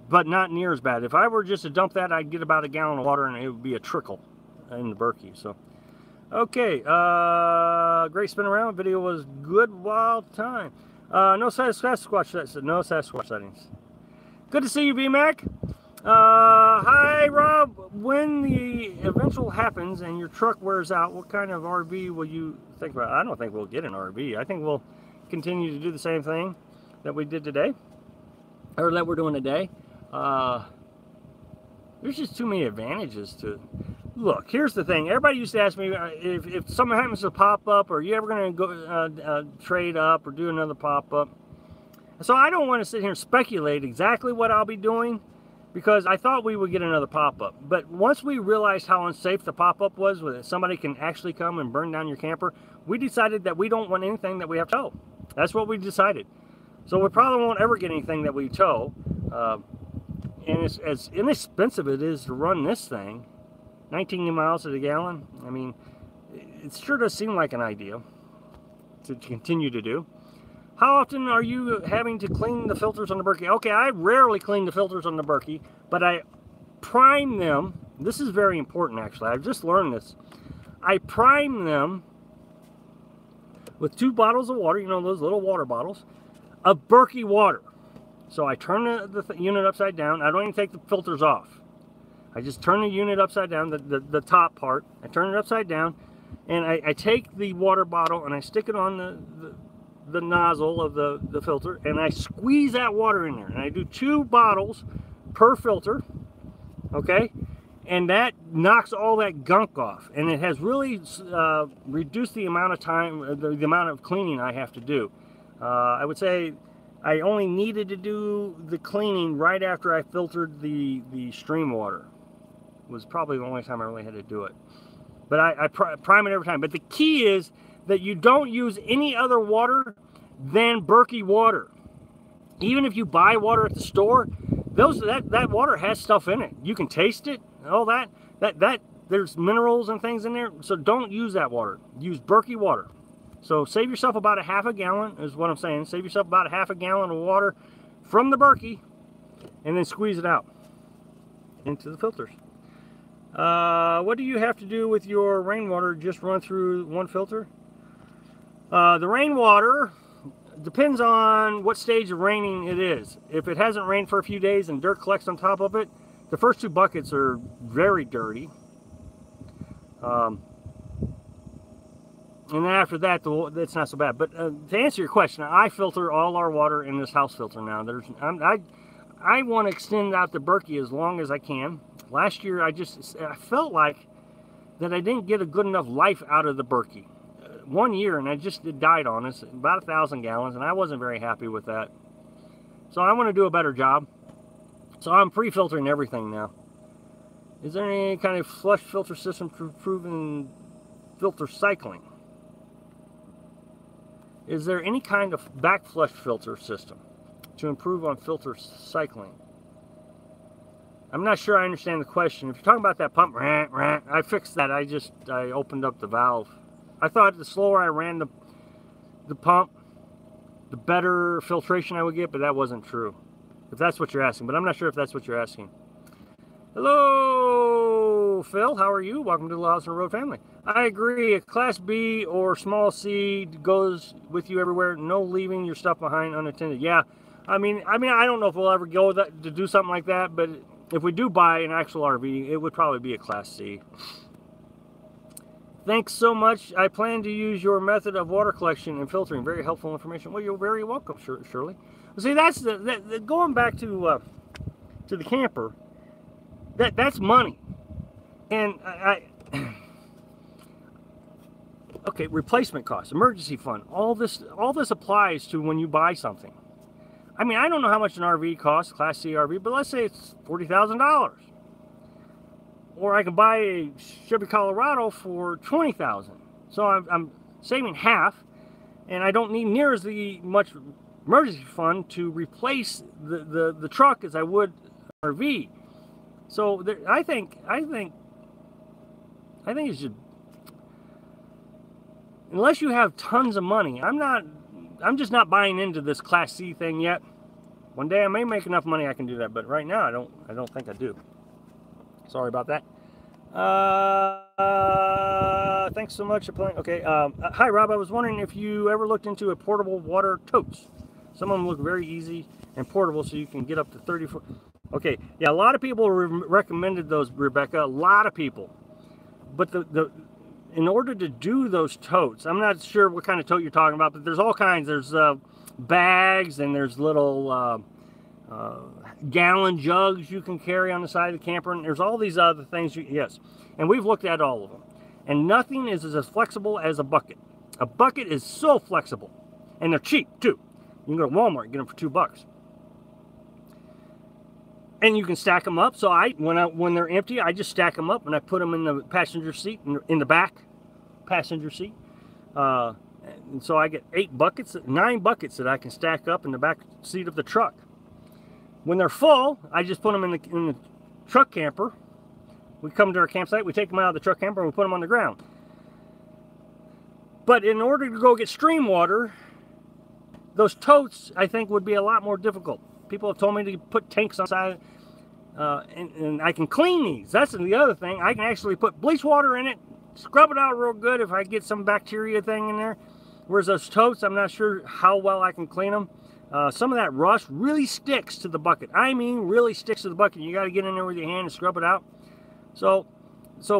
Speaker 1: But not near as bad. If I were just to dump that, I'd get about 1 gallon of water and it would be a trickle in the Berkey. So, okay, great spin around. Video was good wild time. No Sasquatch, no Sasquatch sightings. Good to see you, VMAC. Hi, Rob. When the eventual happens and your truck wears out, what kind of RV will you think about? I don't think we'll get an RV. I think we'll continue to do the same thing that we did today, or that we're doing today. There's just too many advantages to look. Here's the thing. Everybody used to ask me if something happens to pop up, or you ever going to go trade up or do another pop up. So I don't want to sit here and speculate exactly what I'll be doing, because I thought we would get another pop up. But once we realized how unsafe the pop up was, that somebody can actually come and burn down your camper, we decided that we don't want anything that we have to tow. That's what we decided. So we probably won't ever get anything that we tow. And it's as inexpensive it is to run this thing, 19 miles to the gallon. I mean, it sure does seem like an idea to continue to do. How often are you having to clean the filters on the Berkey? Okay, I rarely clean the filters on the Berkey, but I prime them. This is very important, actually. I've just learned this. I prime them with 2 bottles of water, you know, those little water bottles, of Berkey water. So I turn the unit upside down. I don't even take the filters off. I just turn the unit upside down, the top part. I turn it upside down, and I take the water bottle and I stick it on the nozzle of the filter, and I squeeze that water in there. And I do 2 bottles per filter, okay? And that knocks all that gunk off. And it has really reduced the amount of time, the amount of cleaning I have to do. I would say I only needed to do the cleaning right after I filtered the stream water. It was probably the only time I really had to do it. But I prime it every time. But the key is that you don't use any other water than Berkey water. Even if you buy water at the store, that water has stuff in it. You can taste it, all that there's minerals and things in there. So don't use that water. Use Berkey water. So save yourself about a half a gallon is what I'm saying. Save yourself about a half a gallon of water from the Berkey, and then squeeze it out into the filters. What do you have to do with your rainwater? Just run through one filter? The rainwater depends on what stage of raining it is. If it hasn't rained for a few days and dirt collects on top of it, the first 2 buckets are very dirty. And then after that, it's not so bad. But to answer your question, I filter all our water in this house filter now. I want to extend out the Berkey as long as I can. Last year, I felt like that I didn't get a good enough life out of the Berkey. 1 year, and it died on us, about 1,000 gallons, and I wasn't very happy with that. So I want to do a better job. So I'm pre-filtering everything now. Is there any kind of flush filter system for improving filter cycling? Is there any kind of back flush filter system to improve on filter cycling? I'm not sure I understand the question. If you're talking about that pump, I fixed that. I opened up the valve. I thought the slower I ran the pump, the better filtration I would get, but that wasn't true. If that's what you're asking, but I'm not sure if that's what you're asking. Hello, Phil. How are you? Welcome to the House and Road family. I agree. A Class B or small C goes with you everywhere. No leaving your stuff behind unattended. Yeah, I mean, I don't know if we'll ever go to do something like that, but if we do buy an actual RV, it would probably be a Class C. Thanks so much. I plan to use your method of water collection and filtering. Very helpful information. Well, you're very welcome, Shirley. See, that's going back to the camper. That's money, and okay, replacement costs, emergency fund. All this applies to when you buy something. I mean, I don't know how much an RV costs, Class C RV, but let's say it's $40,000. Or I can buy a Chevy Colorado for $20,000. So I'm saving half, and I don't need near as much emergency fund to replace the truck as I would an RV. So I think it should, unless you have tons of money. I'm just not buying into this Class C thing yet. One day I may make enough money I can do that, but right now I don't think I do. Sorry about that. Thanks so much for playing. Okay. Hi, Rob. I was wondering if you ever looked into a portable water totes. Some of them look very easy and portable, so you can get up to 34. Okay. Yeah, a lot of people recommended those, Rebecca. A lot of people. But in order to do those totes, I'm not sure what kind of tote you're talking about, but there's all kinds. There's bags, and there's little gallon jugs you can carry on the side of the camper, and there's all these other things. Yes, and we've looked at all of them, and nothing is as flexible as a bucket. A bucket is so flexible, and they're cheap too. You can go to Walmart and get them for $2, and you can stack them up. So when they're empty, I just stack them up and I put them in the passenger seat, in the back passenger seat. And so I get 9 buckets that I can stack up in the back seat of the truck. When they're full, I just put them in the truck camper, We come to our campsite, we take them out of the truck camper, and we put them on the ground. But in order to go get stream water, those totes, I think, would be a lot more difficult. People have told me to put tanks on the side, and I can clean these. That's the other thing. I can actually put bleach water in it, scrub it out real good if I get some bacteria thing in there. Whereas those totes, I'm not sure how well I can clean them. Some of that rust really sticks to the bucket. I mean, really sticks to the bucket. You got to get in there with your hand and scrub it out. So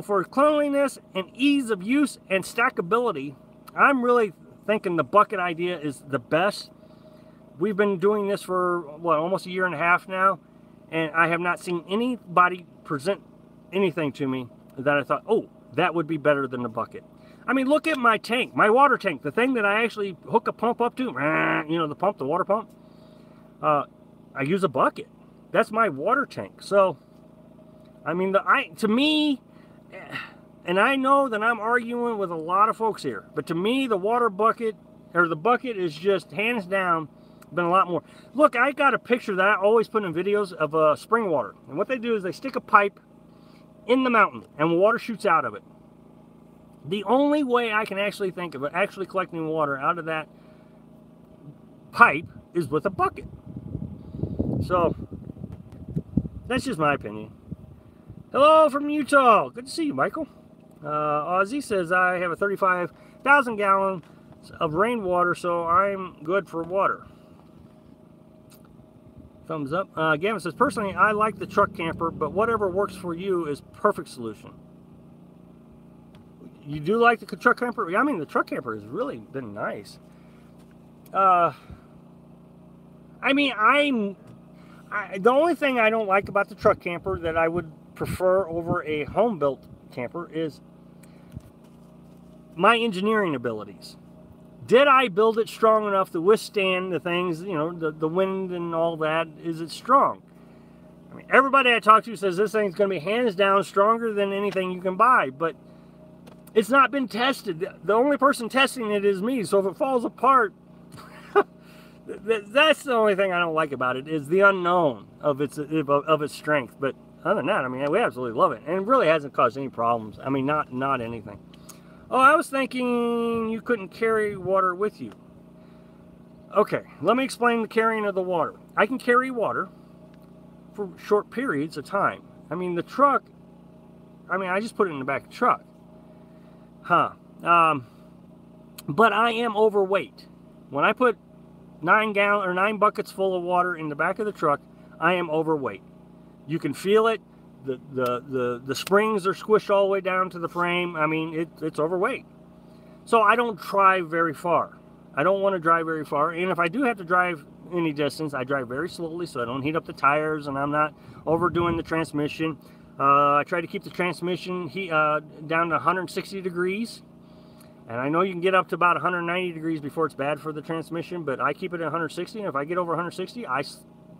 Speaker 1: for cleanliness and ease of use and stackability, I'm really thinking the bucket idea is the best. We've been doing this for, what, almost a year and a half now, and I have not seen anybody present anything to me that I thought, oh, that would be better than the bucket. I mean, look at my tank, my water tank, the thing that I actually hook a pump up to, you know, the pump, the water pump. I use a bucket. That's my water tank. So, I mean, to me, and I know that I'm arguing with a lot of folks here, but to me, the water bucket, or the bucket, is just hands down been a lot more. Look, I got a picture that I always put in videos of spring water. And what they do is they stick a pipe in the mountain and water shoots out of it. The only way I can actually think of actually collecting water out of that pipe is with a bucket. So, that's just my opinion. Hello from Utah. Good to see you, Michael. Ozzy says, I have a 35,000 gallons of rainwater, so I'm good for water. Thumbs up. Gavin says, personally, I like the truck camper, but whatever works for you is perfect solution. You do like the truck camper? I mean, the truck camper has really been nice. I mean, the only thing I don't like about the truck camper that I would prefer over a home-built camper is my engineering abilities. Did I build it strong enough to withstand the things, you know, the wind and all that? Is it strong? I mean, everybody I talk to says this thing's going to be hands down stronger than anything you can buy, but it's not been tested. The only person testing it is me, so if it falls apart, that's the only thing I don't like about it, is the unknown of its strength. But other than that, I mean, we absolutely love it, and it really hasn't caused any problems. I mean, not anything. Oh, I was thinking you couldn't carry water with you. Okay, let me explain the carrying of the water. I can carry water for short periods of time. I mean, the truck, I mean, I just put it in the back of the truck. But I am overweight. When I put 9 buckets full of water in the back of the truck, I am overweight. You can feel it. The springs are squished all the way down to the frame. I mean, it's overweight. So I don't drive very far. I don't want to drive very far. And if I do have to drive any distance, I drive very slowly so I don't heat up the tires and I'm not overdoing the transmission. I try to keep the transmission down to 160 degrees. And I know you can get up to about 190 degrees before it's bad for the transmission, but I keep it at 160. And if I get over 160, I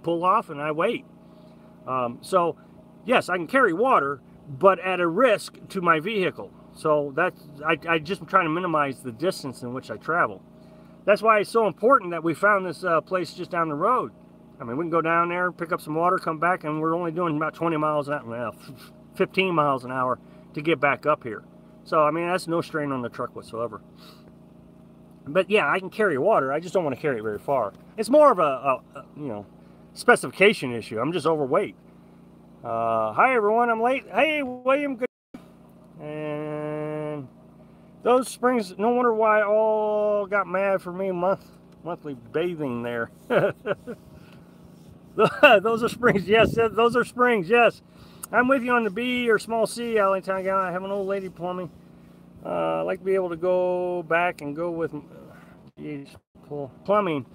Speaker 1: pull off and I wait. So, yes, I can carry water, but at a risk to my vehicle. So I just try to minimize the distance in which I travel. That's why it's so important that we found this place just down the road. I mean, we can go down there, pick up some water, come back, and we're only doing about 20 miles an hour, well, 15 miles an hour to get back up here. So, I mean, that's no strain on the truck whatsoever. But, yeah, I can carry water. I just don't want to carry it very far. It's more of a you know, specification issue. I'm just overweight. Hi, everyone. I'm late. Hey, William. Good. And those springs, no wonder why all got mad for me monthly bathing there. Those are springs. Yes, those are springs. Yes. I'm with you on the B or small C, Allentown Gal. I have an old lady plumbing. I'd like to be able to go back and go with plumbing.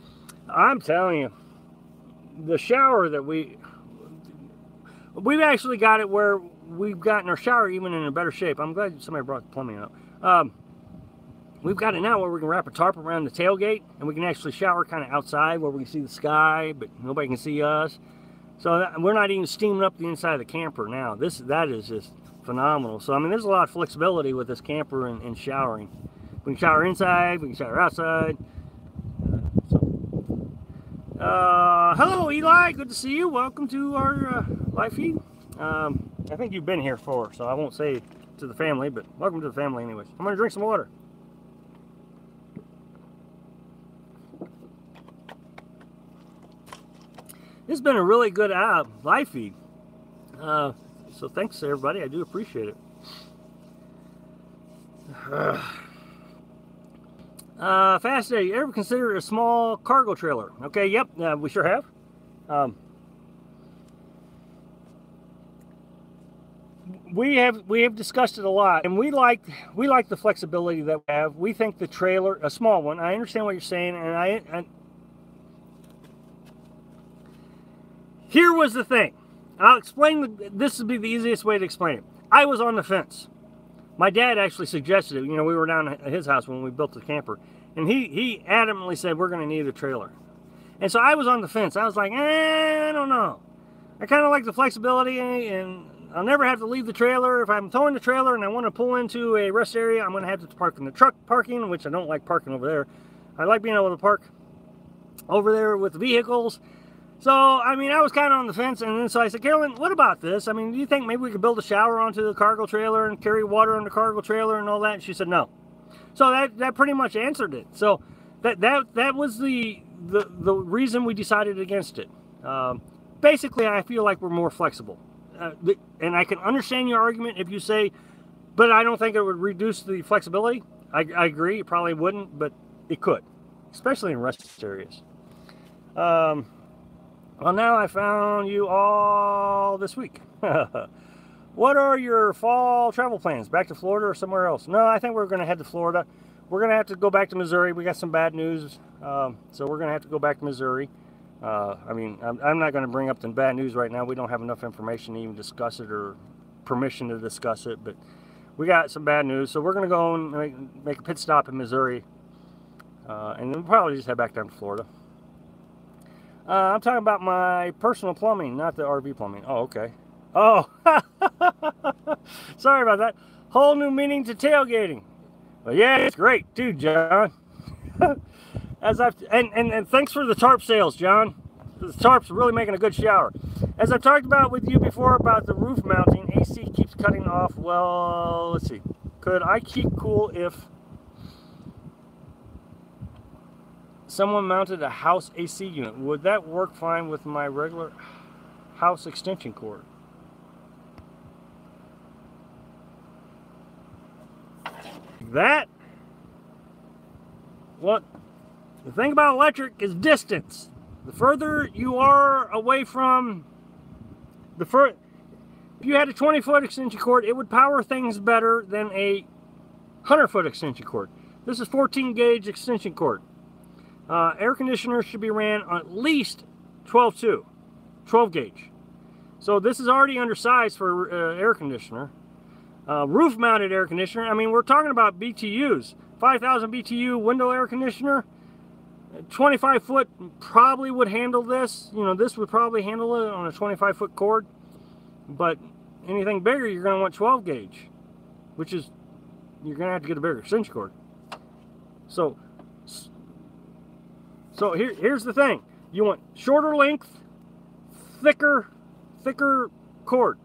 Speaker 1: I'm telling you, the shower that we've actually got it where we've gotten our shower even in a better shape. I'm glad somebody brought the plumbing up. We've got it now where we can wrap a tarp around the tailgate and we can actually shower kind of outside where we can see the sky, but nobody can see us. So we're not even steaming up the inside of the camper now. That is just phenomenal. So I mean, there's a lot of flexibility with this camper and showering. We can shower inside, we can shower outside. Hello Eli, good to see you. Welcome to our live feed. I think you've been here before, so I won't say to the family, but welcome to the family anyways. I'm going to drink some water. This has been a really good live feed. So thanks to everybody. I do appreciate it. Fast Day, you ever consider a small cargo trailer? Okay, yep, we sure have. We have discussed it a lot, and we like the flexibility that we have. We think the trailer, a small one. I understand what you're saying, and here was the thing. I'll explain. This would be the easiest way to explain it. I was on the fence. My dad actually suggested it. You know, we were down at his house when we built the camper, and he adamantly said we're going to need a trailer. And so I was on the fence. I was like, I don't know. I kind of like the flexibility, and I'll never have to leave the trailer. If I'm towing the trailer and I want to pull into a rest area, I'm going to have to park in the truck parking, which I don't like parking over there. I like being able to park over there with the vehicles. So, I mean, I was kind of on the fence, and then so I said, Carolyn, what about this? I mean, do you think maybe we could build a shower onto the cargo trailer and carry water on the cargo trailer and all that? And she said no. So that pretty much answered it. So that was the reason we decided against it. Basically, I feel like we're more flexible. And I can understand your argument if you say, but I don't think it would reduce the flexibility. I agree, it probably wouldn't, but it could, especially in rest areas. Well, now I found you all this week. What are your fall travel plans? Back to Florida or somewhere else? No, I think we're going to head to Florida. We're going to have to go back to Missouri. We got some bad news, so we're going to have to go back to Missouri. I mean, I'm not going to bring up the bad news right now. We don't have enough information to even discuss it or permission to discuss it, but we got some bad news. So we're going to go and make a pit stop in Missouri, and then we'll probably just head back down to Florida. I'm talking about my personal plumbing, not the RV plumbing. Oh, okay. Oh, sorry about that. Whole new meaning to tailgating. Well, yeah, it's great too, John. And thanks for the tarp sales, John. The tarp's really making a good shower. As I've talked about with you before about the roof mounting, AC keeps cutting off. Well, let's see. Could I keep cool if someone mounted a house AC unit? Would that work fine with my regular house extension cord? That, what the thing about electric is distance. The further you are away from if you had a 20-foot extension cord, it would power things better than a 100-foot extension cord. This is 14 gauge extension cord. Air conditioners should be ran on at least 12 gauge. So this is already undersized for air conditioner. Roof mounted air conditioner, I mean, we're talking about BTUs. 5,000 BTU window air conditioner. 25 foot probably would handle this. You know, this would probably handle it on a 25-foot cord. But anything bigger, you're going to want 12 gauge, which is, you're going to have to get a bigger extension cord. So here's the thing. You want shorter length, thicker cord.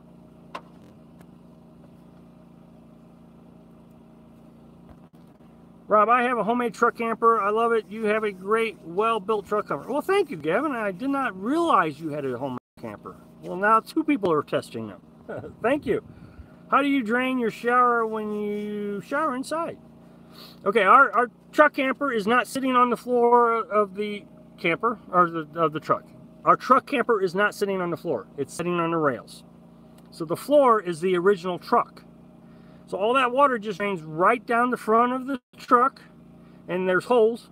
Speaker 1: Rob, I have a homemade truck camper. I love it. You have a great, well-built truck camper. Well, thank you, Gavin. I did not realize you had a homemade camper. Well, now 2 people are testing them. Thank you. How do you drain your shower when you shower inside? Okay, our truck camper is not sitting on the floor of the camper, or of the truck. Our truck camper is not sitting on the floor. It's sitting on the rails. So the floor is the original truck. So all that water just drains right down the front of the truck, and there's holes,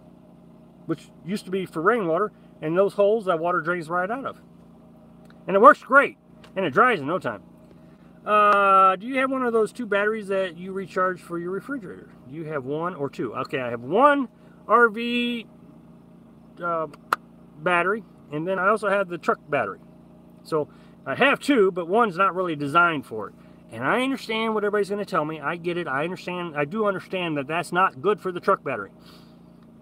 Speaker 1: which used to be for rainwater, and those holes that water drains right out of. And it works great, and it dries in no time. Do you have one of those 2 batteries that you recharge for your refrigerator? Do you have 1 or 2? Okay, I have 1 RV battery, and then I also have the truck battery. So I have 2, but one's not really designed for it. And I understand what everybody's going to tell me. I get it. I understand. I do understand that that's not good for the truck battery.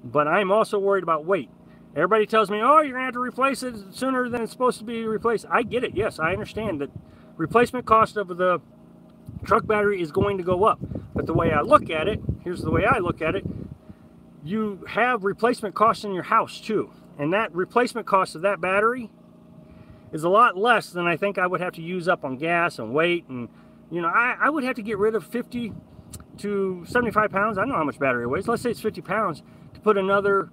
Speaker 1: But I'm also worried about weight. Everybody tells me, oh, you're going to have to replace it sooner than it's supposed to be replaced. I get it. Yes, I understand that replacement cost of the truck battery is going to go up. But the way I look at it, here's the way I look at it, you have replacement costs in your house too. And that replacement cost of that battery is a lot less than I think I would have to use up on gas and weight. And, you know, I would have to get rid of 50 to 75 pounds. I don't know how much battery weighs. Let's say it's 50 pounds to put another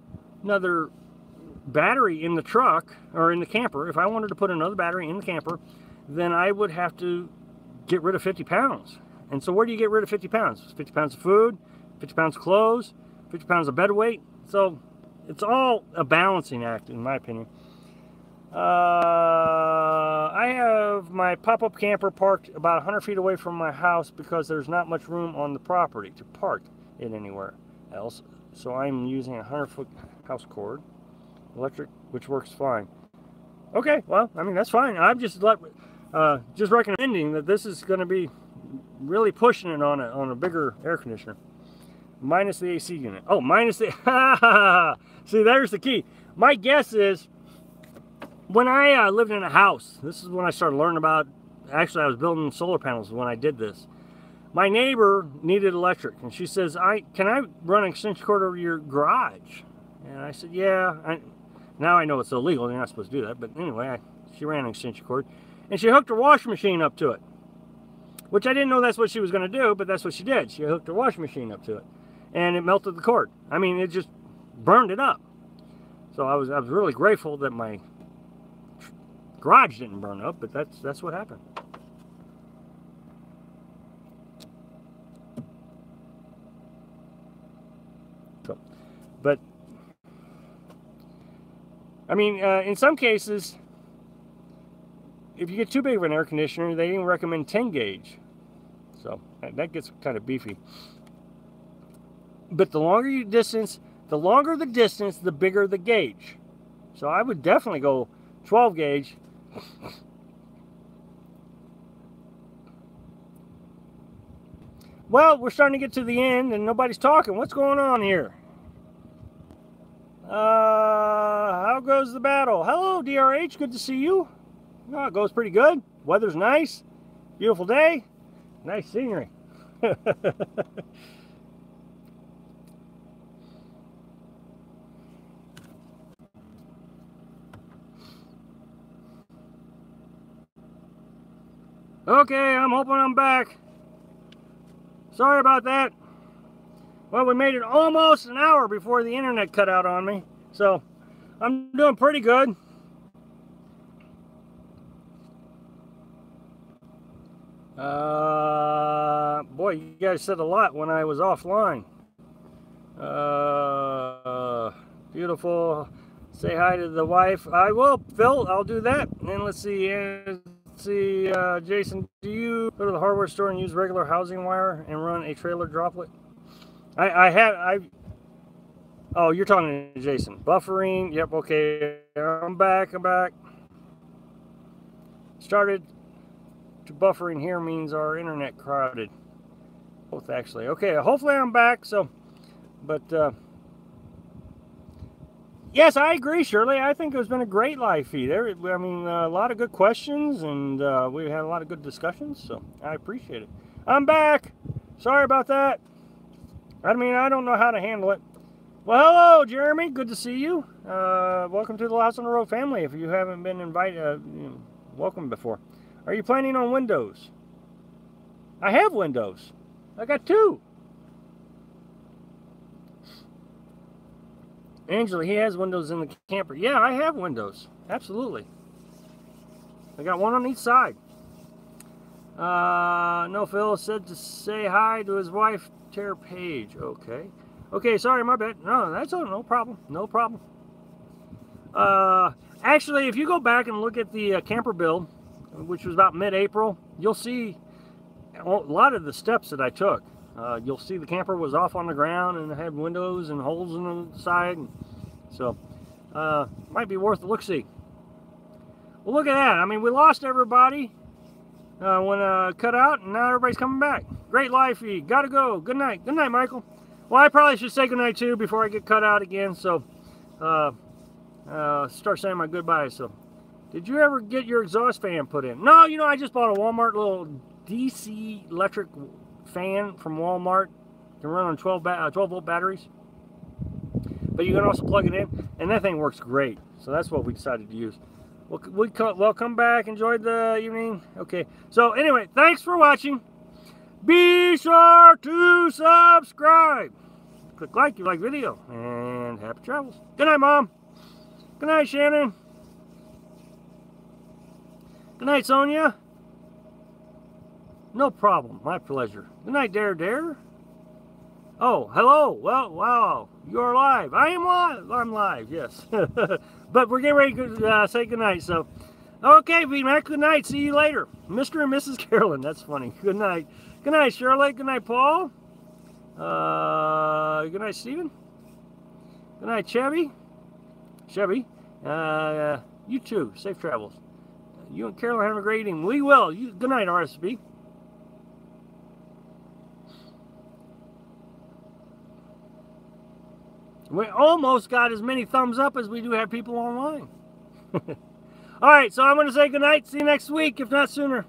Speaker 1: battery in the truck or in the camper. If I wanted to put another battery in the camper, then I would have to get rid of 50 pounds. And so where do you get rid of 50 pounds? 50 pounds of food, 50 pounds of clothes, 50 pounds of bed weight. So it's all a balancing act, in my opinion. I have my pop-up camper parked about 100 feet away from my house because there's not much room on the property to park it anywhere else. So I'm using a 100-foot house cord, electric, which works fine. Okay, well, I mean, that's fine. I'm just recommending that this is going to be really pushing it on a bigger air conditioner. Minus the AC unit. Oh, minus the... See, there's the key. My guess is, when I lived in a house, this is when I started learning about... Actually, I was building solar panels when I did this. My neighbor needed electric, and she says, can I run an extension cord over your garage? And I said, yeah. Now I know it's illegal. You're not supposed to do that. But anyway, she ran an extension cord. And she hooked her washing machine up to it. Which I didn't know that's what she was going to do, but that's what she did. She hooked her washing machine up to it. And it melted the cord. I mean, it just burned it up. So I was really grateful that my garage didn't burn up, but that's what happened. So, but I mean, in some cases, if you get too big of an air conditioner, they even recommend 10 gauge. So that gets kind of beefy. But the longer the distance, the bigger the gauge. So I would definitely go 12 gauge. Well, we're starting to get to the end and nobody's talking. What's going on here? How goes the battle? Hello, DRH. Good to see you. Oh, it goes pretty good. Weather's nice. Beautiful day. Nice scenery. Okay, I'm hoping I'm back. Sorry about that. Well, we made it almost an hour before the internet cut out on me. So, I'm doing pretty good. Boy, you guys said a lot when I was offline. Beautiful. Say hi to the wife. I will, Phil. I'll do that. And then let's see. Jason, do you go to the hardware store and use regular housing wire and run a trailer droplet? Oh, you're talking to Jason. Buffering. Yep. Okay. I'm back. Started to buffering here means our internet crowded. Both actually. Okay. Hopefully I'm back. So, but yes, I agree, Shirley. I think it's been a great live feed. I mean, a lot of good questions, and we had a lot of good discussions, so I appreciate it. I'm back. Sorry about that. I mean, I don't know how to handle it. Well, hello, Jeremy. Good to see you. Welcome to the House on the Road family. If you haven't been invited, welcome before. Are you planning on Windows? I have Windows. I got 2. Angela, he has windows in the camper. Yeah, I have windows. Absolutely. I got one on each side. No, Phil said to say hi to his wife, Tara Page. Okay. Okay, sorry, my bad. No, that's no problem. No problem. Actually, if you go back and look at the camper build, which was about mid-April, you'll see a lot of the steps that I took. You'll see the camper was off on the ground and it had windows and holes in the side. So, might be worth a look-see. Well, look at that. I mean, we lost everybody when cut out, and now everybody's coming back. Great live feed. Gotta go. Good night. Good night, Michael. Well, I probably should say good night, too, before I get cut out again. So, start saying my goodbyes. So, Did you ever get your exhaust fan put in? No, you know, I just bought a Walmart little DC electric fan from Walmart. It can run on 12 volt batteries. But you can also plug it in, and that thing works great. So that's what we decided to use. We'll come back. Enjoyed the evening. Okay. So anyway, thanks for watching. Be sure to subscribe. Click like if you like video. And happy travels. Good night, Mom. Good night, Shannon. Good night, Sonia. No problem. My pleasure. Good night, Dare. Oh, hello. Well, wow. You're live. I am live. I'm live, yes. But we're getting ready to say goodnight. So, okay, VMAC, good night. See you later. Mr. and Mrs. Carolyn. That's funny. Good night. Good night, Charlotte. Good night, Paul. Good night, Stephen. Good night, Chevy. You too. Safe travels. You and Carol are having a great evening. We will. Good night, RSB. We almost got as many thumbs up as we do have people online. All right, so I'm going to say good night. See you next week, if not sooner.